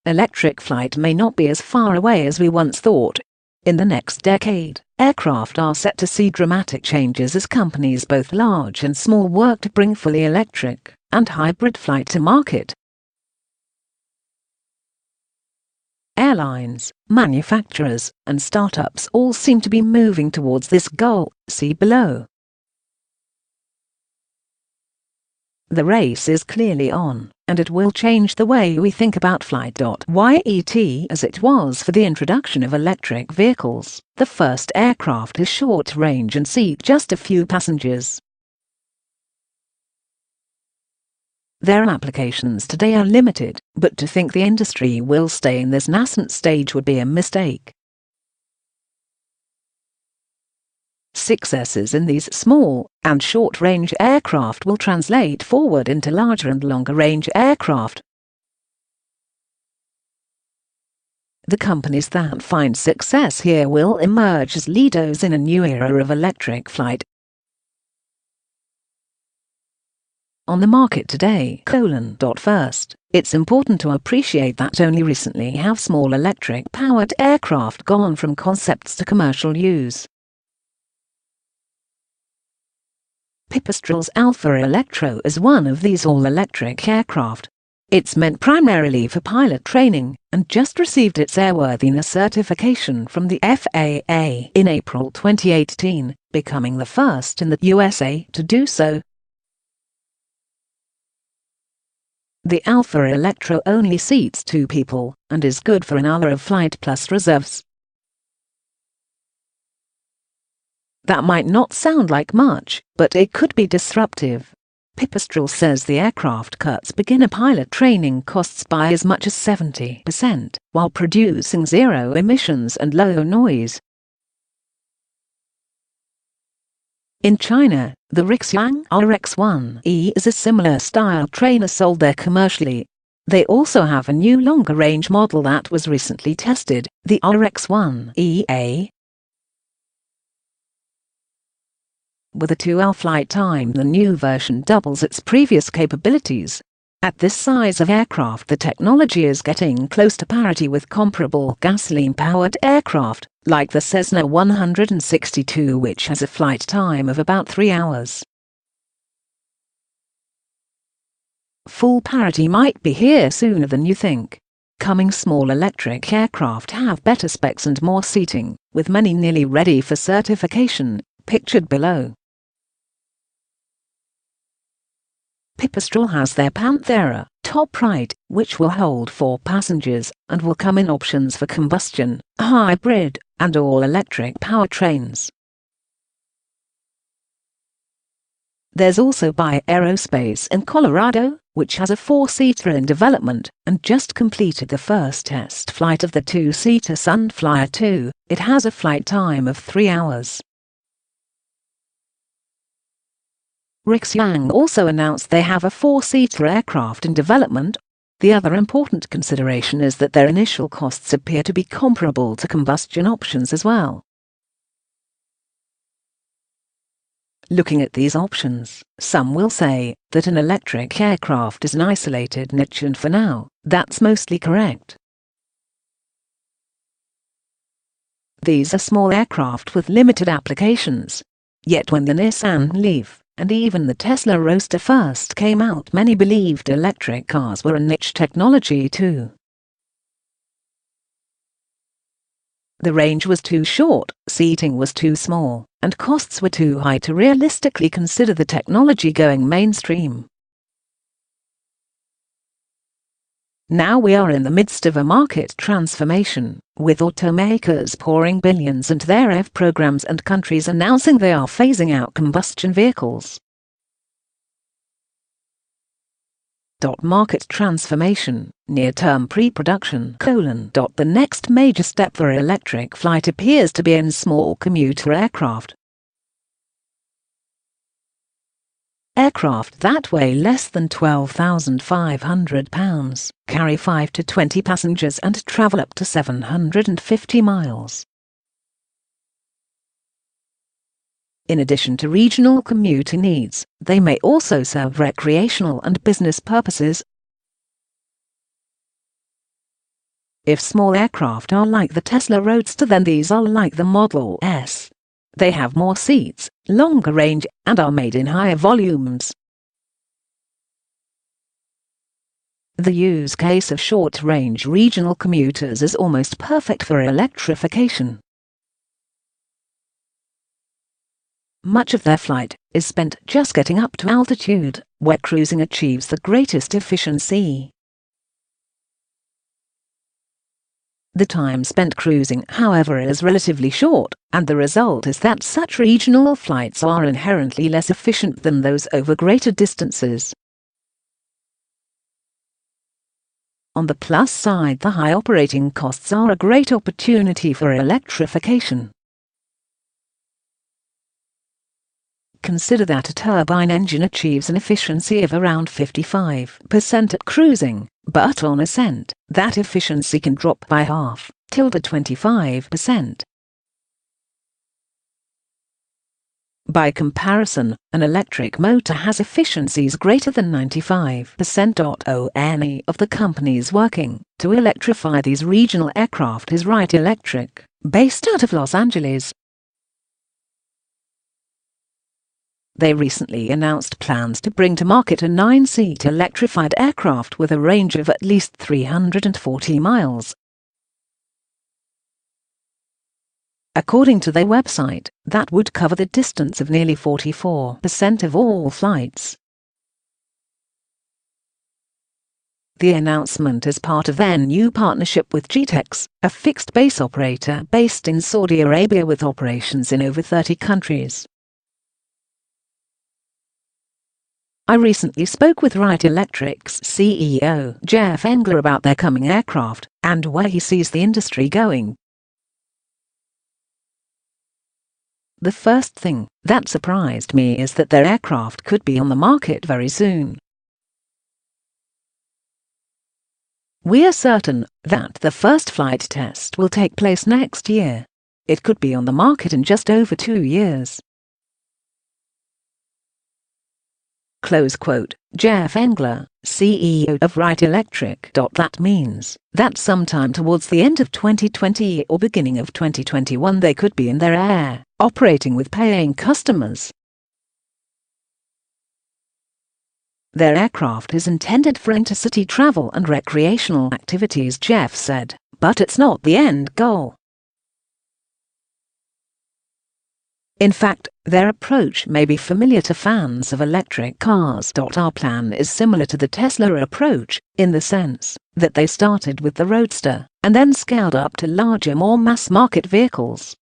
electric flight may not be as far away as we once thought. In the next decade, aircraft are set to see dramatic changes as companies both large and small work to bring fully electric and hybrid flight to market. Airlines, manufacturers, and startups all seem to be moving towards this goal, see below. The race is clearly on, and it will change the way we think about flight. Yet as it was for the introduction of electric vehicles, the first aircraft is short range and seat just a few passengers. Their applications today are limited, but to think the industry will stay in this nascent stage would be a mistake. Successes in these small and short-range aircraft will translate forward into larger and longer-range aircraft. The companies that find success here will emerge as leaders in a new era of electric flight. On the market today: First, it's important to appreciate that only recently have small electric-powered aircraft gone from concepts to commercial use. Pipistrel's Alpha Electro is one of these all-electric aircraft. It's meant primarily for pilot training and just received its airworthiness certification from the FAA in April 2018, becoming the first in the USA to do so. The Alpha Electro only seats 2 people and is good for an hour of flight plus reserves. That might not sound like much, but it could be disruptive. Pipistrel says the aircraft cuts beginner pilot training costs by as much as 70%, while producing zero emissions and low noise. In China, the Rixiang RX-1E is a similar style trainer sold there commercially. They also have a new longer-range model that was recently tested, the RX-1EA. With a 2-hour flight time, the new version doubles its previous capabilities. At this size of aircraft, the technology is getting close to parity with comparable gasoline-powered aircraft, like the Cessna 162, which has a flight time of about 3 hours. Full parity might be here sooner than you think. Coming small electric aircraft have better specs and more seating, with many nearly ready for certification, pictured below. Pipistrel has their Panthera, top right, which will hold 4 passengers, and will come in options for combustion, hybrid, and all-electric powertrains. There's also By Aerospace in Colorado, which has a 4-seater in development, and just completed the first test flight of the 2-seater Sunflyer 2. It has a flight time of 3 hours. Rixiang also announced they have a 4-seater aircraft in development. The other important consideration is that their initial costs appear to be comparable to combustion options as well. Looking at these options, some will say that an electric aircraft is an isolated niche, and for now, that's mostly correct. These are small aircraft with limited applications. Yet when the Nissan Leaf and even the Tesla Roadster first came out, many believed electric cars were a niche technology too. The range was too short, seating was too small, and costs were too high to realistically consider the technology going mainstream. Now we are in the midst of a market transformation, with automakers pouring billions into their EV programs and countries announcing they are phasing out combustion vehicles. Market transformation, near-term pre-production: The next major step for electric flight appears to be in small commuter aircraft. Aircraft that weigh less than 12,500 pounds, carry 5 to 20 passengers and travel up to 750 miles. In addition to regional commuting needs, they may also serve recreational and business purposes. If small aircraft are like the Tesla Roadster, then these are like the Model S. They have more seats, longer range, and are made in higher volumes. The use case of short-range regional commuters is almost perfect for electrification. Much of their flight is spent just getting up to altitude, where cruising achieves the greatest efficiency. The time spent cruising, however, is relatively short, and the result is that such regional flights are inherently less efficient than those over greater distances. On the plus side, the high operating costs are a great opportunity for electrification. Consider that a turbine engine achieves an efficiency of around 55% at cruising, but on ascent, that efficiency can drop by half, to 25%. By comparison, an electric motor has efficiencies greater than 95%. Any of the companies working to electrify these regional aircraft is Wright Electric, based out of Los Angeles. They recently announced plans to bring to market a 9-seat electrified aircraft with a range of at least 340 miles. According to their website, that would cover the distance of nearly 44% of all flights. The announcement is part of their new partnership with GTEx, a fixed-base operator based in Saudi Arabia with operations in over 30 countries. I recently spoke with Wright Electric's CEO, Jeff Engler, about their coming aircraft and where he sees the industry going. The first thing that surprised me is that their aircraft could be on the market very soon. We are certain that the first flight test will take place next year. It could be on the market in just over 2 years. Close quote. Jeff Engler, CEO of Wright Electric. That means that sometime towards the end of 2020 or beginning of 2021 they could be in their air, operating with paying customers. Their aircraft is intended for intercity travel and recreational activities, Jeff said, but it's not the end goal. In fact, their approach may be familiar to fans of electric cars. Our plan is similar to the Tesla approach, in the sense that they started with the Roadster and then scaled up to larger, more mass-market vehicles.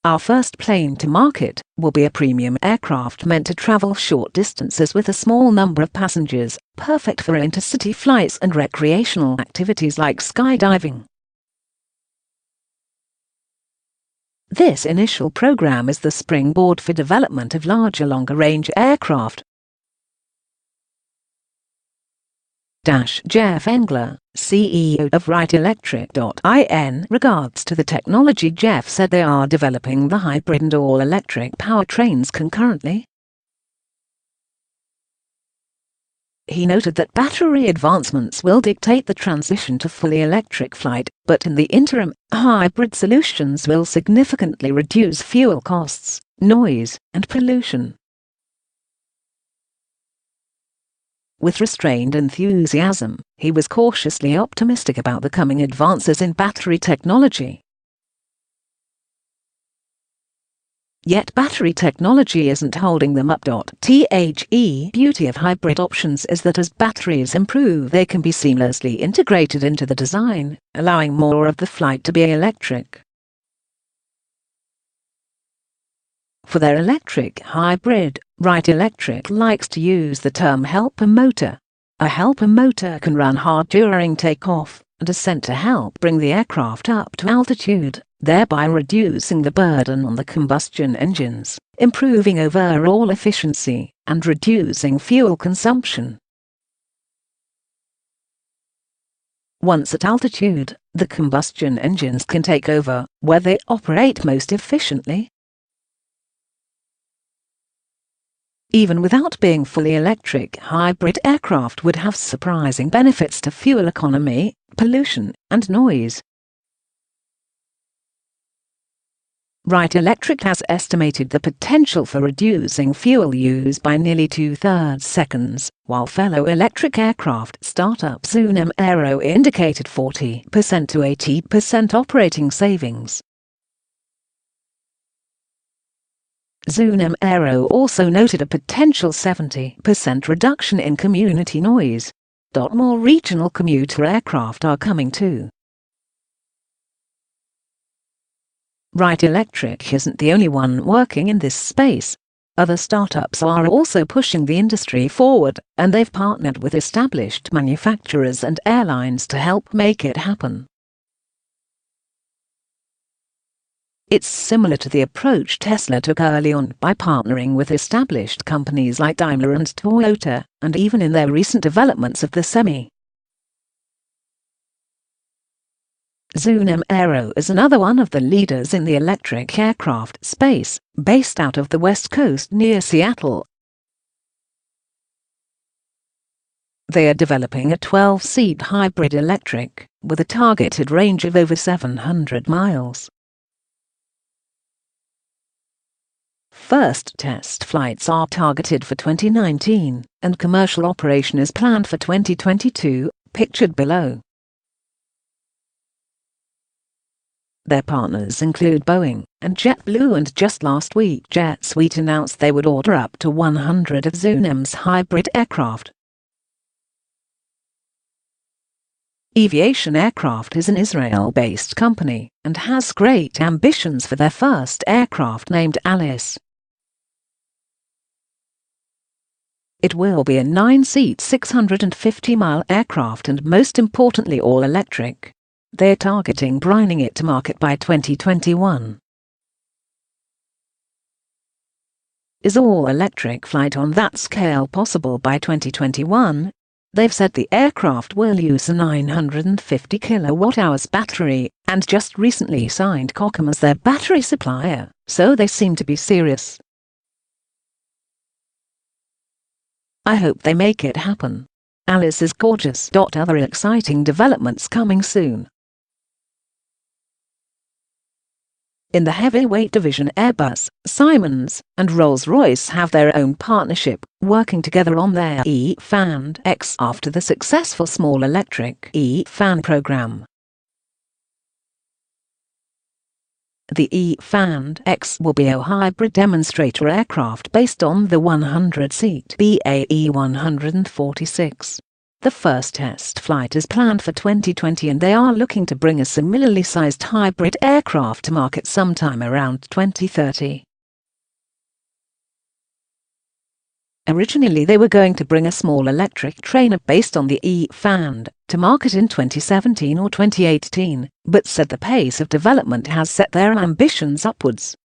Our first plane to market will be a premium aircraft meant to travel short distances with a small number of passengers, perfect for intercity flights and recreational activities like skydiving. This initial program is the springboard for development of larger, longer-range aircraft. Jeff Engler, CEO of Wright Electric. In regards to the technology, Jeff said they are developing the hybrid and all-electric powertrains concurrently. He noted that battery advancements will dictate the transition to fully electric flight, but in the interim, hybrid solutions will significantly reduce fuel costs, noise, and pollution. With restrained enthusiasm, he was cautiously optimistic about the coming advances in battery technology. Yet battery technology isn't holding them up. The beauty of hybrid options is that as batteries improve, they can be seamlessly integrated into the design, allowing more of the flight to be electric. For their electric hybrid, Wright Electric likes to use the term helper motor. A helper motor can run hard during takeoff and ascent to help bring the aircraft up to altitude, thereby reducing the burden on the combustion engines, improving overall efficiency, and reducing fuel consumption. Once at altitude, the combustion engines can take over where they operate most efficiently. Even without being fully electric, hybrid aircraft would have surprising benefits to fuel economy, pollution, and noise. Wright Electric has estimated the potential for reducing fuel use by nearly 2/3 seconds, while fellow electric aircraft startup Zunem Aero indicated 40% to 80% operating savings. Zunem Aero also noted a potential 70% reduction in community noise. More regional commuter aircraft are coming too. Wright Electric isn't the only one working in this space. Other startups are also pushing the industry forward, and they've partnered with established manufacturers and airlines to help make it happen. It's similar to the approach Tesla took early on by partnering with established companies like Daimler and Toyota, and even in their recent developments of the Semi. Zunem Aero is another one of the leaders in the electric aircraft space, based out of the West Coast near Seattle. They are developing a 12-seat hybrid electric, with a targeted range of over 700 miles. First test flights are targeted for 2019, and commercial operation is planned for 2022, pictured below. Their partners include Boeing and JetBlue, and just last week JetSuite announced they would order up to 100 of Zunem's hybrid aircraft. Aviation Aircraft is an Israel-based company and has great ambitions for their first aircraft named Alice. It will be a 9-seat 650-mile aircraft and most importantly all electric. They're targeting bringing it to market by 2021. Is all-electric flight on that scale possible by 2021? They've said the aircraft will use a 950 kilowatt-hours battery, and just recently signed Qualcomm as their battery supplier, so they seem to be serious. I hope they make it happen. Alice is gorgeous. Other exciting developments coming soon. In the heavyweight division, Airbus, Siemens, and Rolls-Royce have their own partnership, working together on their E-Fan X after the successful small electric E-Fan program. The E-Fan X will be a hybrid demonstrator aircraft based on the 100-seat BAE 146. The first test flight is planned for 2020, and they are looking to bring a similarly sized hybrid aircraft to market sometime around 2030. Originally they were going to bring a small electric trainer based on the E-Fan to market in 2017 or 2018, but said the pace of development has set their ambitions upwards.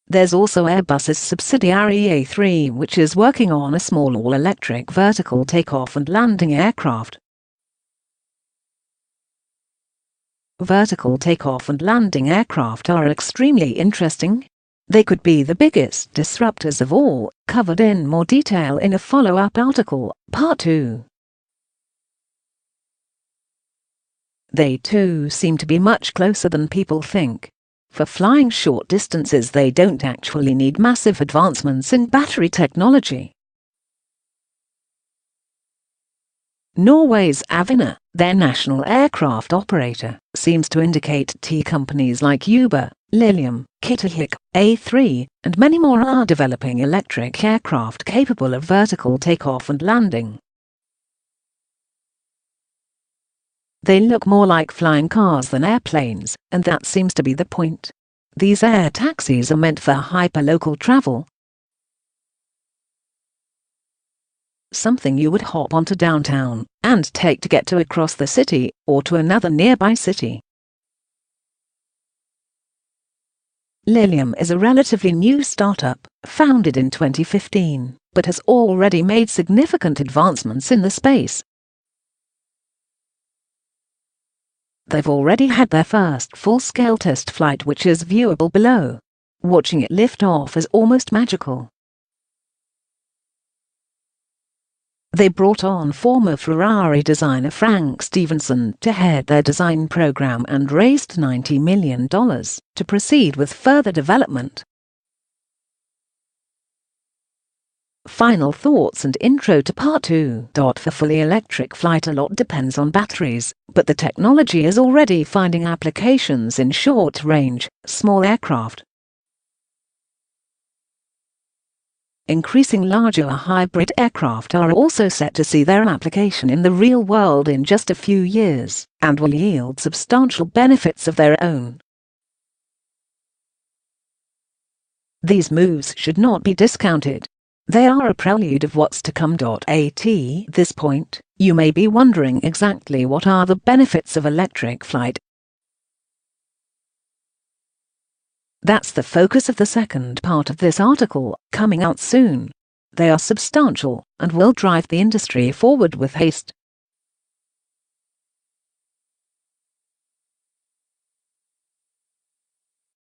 There's also Airbus's subsidiary A3, which is working on a small all-electric vertical takeoff and landing aircraft. Vertical takeoff and landing aircraft are extremely interesting. They could be the biggest disruptors of all, covered in more detail in a follow-up article, Part 2. They too seem to be much closer than people think. For flying short distances, they don't actually need massive advancements in battery technology. Norway's Avinor, their national aircraft operator, seems to indicate companies like Uber, Lilium, Kitahik, A3, and many more are developing electric aircraft capable of vertical takeoff and landing. They look more like flying cars than airplanes, and that seems to be the point. These air taxis are meant for hyperlocal travel. Something you would hop onto downtown and take to get to across the city or to another nearby city. Lilium is a relatively new startup, founded in 2015, but has already made significant advancements in the space. They've already had their first full-scale test flight, which is viewable below. Watching it lift off is almost magical. They brought on former Ferrari designer Frank Stevenson to head their design program and raised $90 million to proceed with further development. Final thoughts and intro to part 2. For fully electric flight, a lot depends on batteries, but the technology is already finding applications in short-range, small aircraft. Increasing larger hybrid aircraft are also set to see their application in the real world in just a few years, and will yield substantial benefits of their own. These moves should not be discounted. They are a prelude of what's to come. At this point, you may be wondering exactly what are the benefits of electric flight. That's the focus of the second part of this article, coming out soon. They are substantial and will drive the industry forward with haste.